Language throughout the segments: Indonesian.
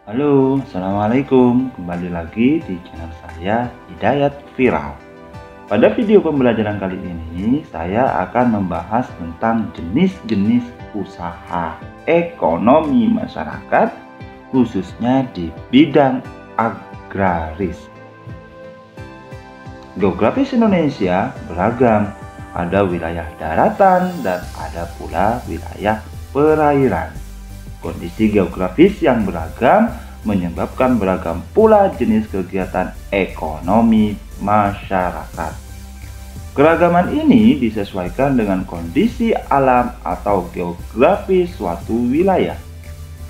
Halo, Assalamualaikum. Kembali lagi di channel saya, Hidayat Viral. Pada video pembelajaran kali ini, saya akan membahas tentang jenis-jenis usaha ekonomi masyarakat, khususnya di bidang agraris. Geografis Indonesia beragam, ada wilayah daratan dan ada pula wilayah perairan. Kondisi geografis yang beragam menyebabkan beragam pula jenis kegiatan ekonomi masyarakat. Keragaman ini disesuaikan dengan kondisi alam atau geografi suatu wilayah.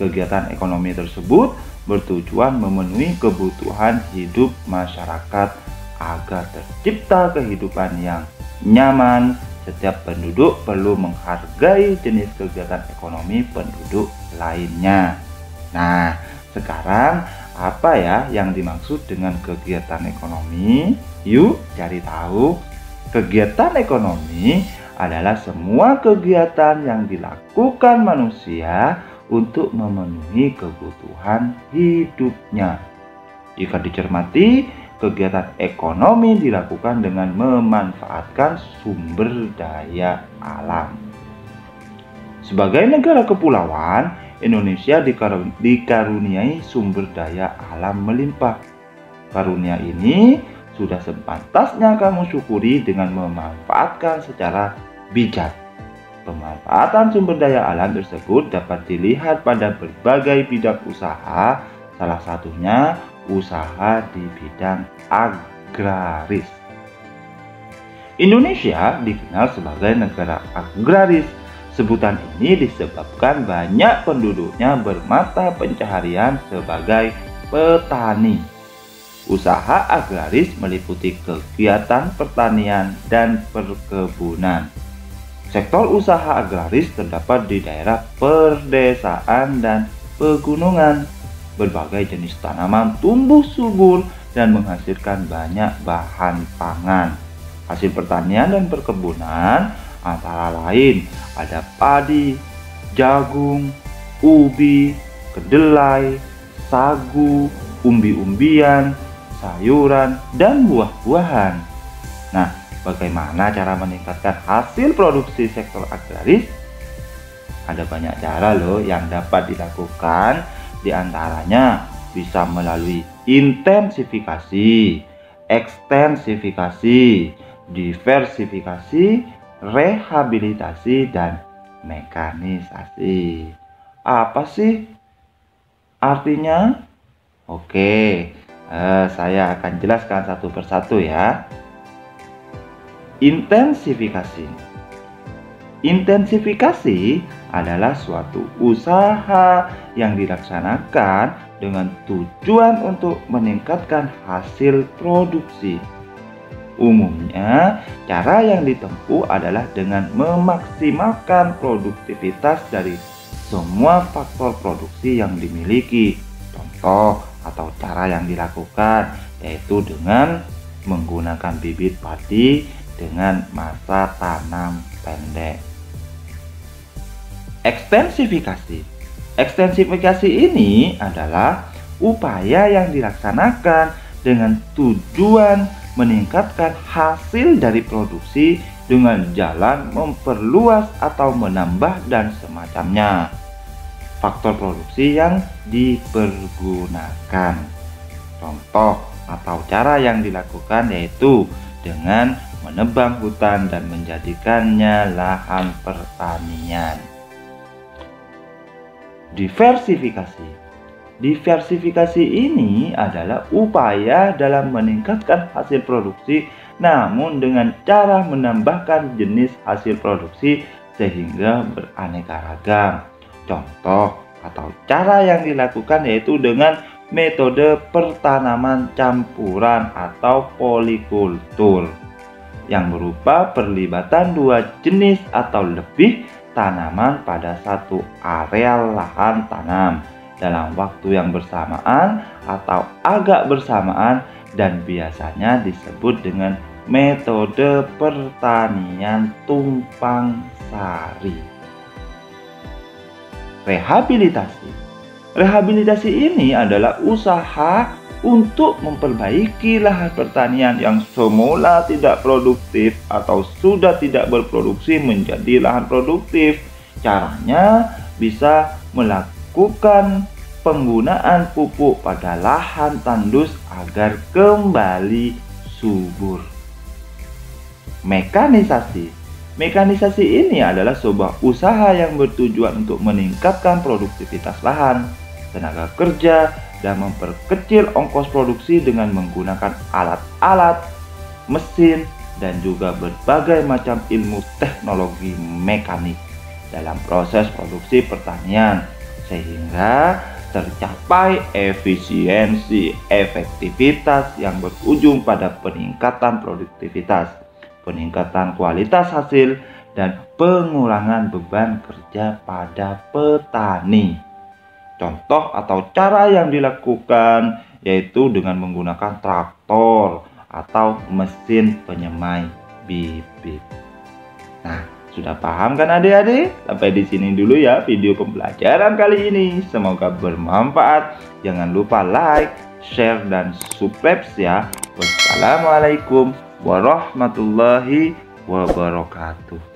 Kegiatan ekonomi tersebut bertujuan memenuhi kebutuhan hidup masyarakat agar tercipta kehidupan yang nyaman. Setiap penduduk perlu menghargai jenis kegiatan ekonomi penduduk lainnya. Nah, sekarang apa ya yang dimaksud dengan kegiatan ekonomi? Yuk cari tahu. Kegiatan ekonomi adalah semua kegiatan yang dilakukan manusia untuk memenuhi kebutuhan hidupnya. Jika dicermati, kegiatan ekonomi dilakukan dengan memanfaatkan sumber daya alam. Sebagai negara kepulauan, Indonesia dikaruniai sumber daya alam melimpah. Karunia ini sudah sepantasnya kamu syukuri dengan memanfaatkan secara bijak. Pemanfaatan sumber daya alam tersebut dapat dilihat pada berbagai bidang usaha, salah satunya usaha di bidang agraris. Indonesia dikenal sebagai negara agraris. Sebutan ini disebabkan banyak penduduknya bermata pencaharian sebagai petani. Usaha agraris meliputi kegiatan pertanian dan perkebunan. Sektor usaha agraris terdapat di daerah perdesaan dan pegunungan. Berbagai jenis tanaman tumbuh subur dan menghasilkan banyak bahan pangan. Hasil pertanian dan perkebunan antara lain ada padi, jagung, ubi, kedelai, sagu, umbi-umbian, sayuran, dan buah-buahan. Nah, bagaimana cara meningkatkan hasil produksi sektor agraris? Ada banyak cara loh yang dapat dilakukan. Di antaranya bisa melalui intensifikasi, ekstensifikasi, diversifikasi, rehabilitasi, dan mekanisasi. Apa sih artinya? Oke, saya akan jelaskan satu persatu ya. Intensifikasi. Intensifikasi adalah suatu usaha yang dilaksanakan dengan tujuan untuk meningkatkan hasil produksi. Umumnya, cara yang ditempuh adalah dengan memaksimalkan produktivitas dari semua faktor produksi yang dimiliki. Contoh atau cara yang dilakukan yaitu dengan menggunakan bibit padi dengan masa tanam pendek. Ekstensifikasi. Ekstensifikasi ini adalah upaya yang dilaksanakan dengan tujuan meningkatkan hasil dari produksi dengan jalan memperluas atau menambah dan semacamnya. Faktor produksi yang dipergunakan. Contoh atau cara yang dilakukan yaitu dengan menebang hutan dan menjadikannya lahan pertanian. Diversifikasi. Diversifikasi ini adalah upaya dalam meningkatkan hasil produksi namun dengan cara menambahkan jenis hasil produksi sehingga beraneka ragam. Contoh atau cara yang dilakukan yaitu dengan metode pertanaman campuran atau polikultur yang berupa perlibatan dua jenis atau lebih tanaman pada satu areal lahan tanam dalam waktu yang bersamaan atau agak bersamaan dan biasanya disebut dengan metode pertanian tumpang sari. Rehabilitasi. Rehabilitasi ini adalah usaha untuk memperbaiki lahan pertanian yang semula tidak produktif atau sudah tidak berproduksi menjadi lahan produktif. Caranya bisa melakukan penggunaan pupuk pada lahan tandus agar kembali subur. Mekanisasi ini adalah sebuah usaha yang bertujuan untuk meningkatkan produktivitas lahan, tenaga kerja, dan memperkecil ongkos produksi dengan menggunakan alat-alat, mesin, dan juga berbagai macam ilmu teknologi mekanik dalam proses produksi pertanian, sehingga tercapai efisiensi efektivitas yang berujung pada peningkatan produktivitas, peningkatan kualitas hasil, dan pengurangan beban kerja pada petani. Contoh atau cara yang dilakukan yaitu dengan menggunakan traktor atau mesin penyemai bibit. Nah, sudah paham kan adik-adik? Sampai di sini dulu ya video pembelajaran kali ini. Semoga bermanfaat. Jangan lupa like, share, dan subscribe ya. Wassalamualaikum warahmatullahi wabarakatuh.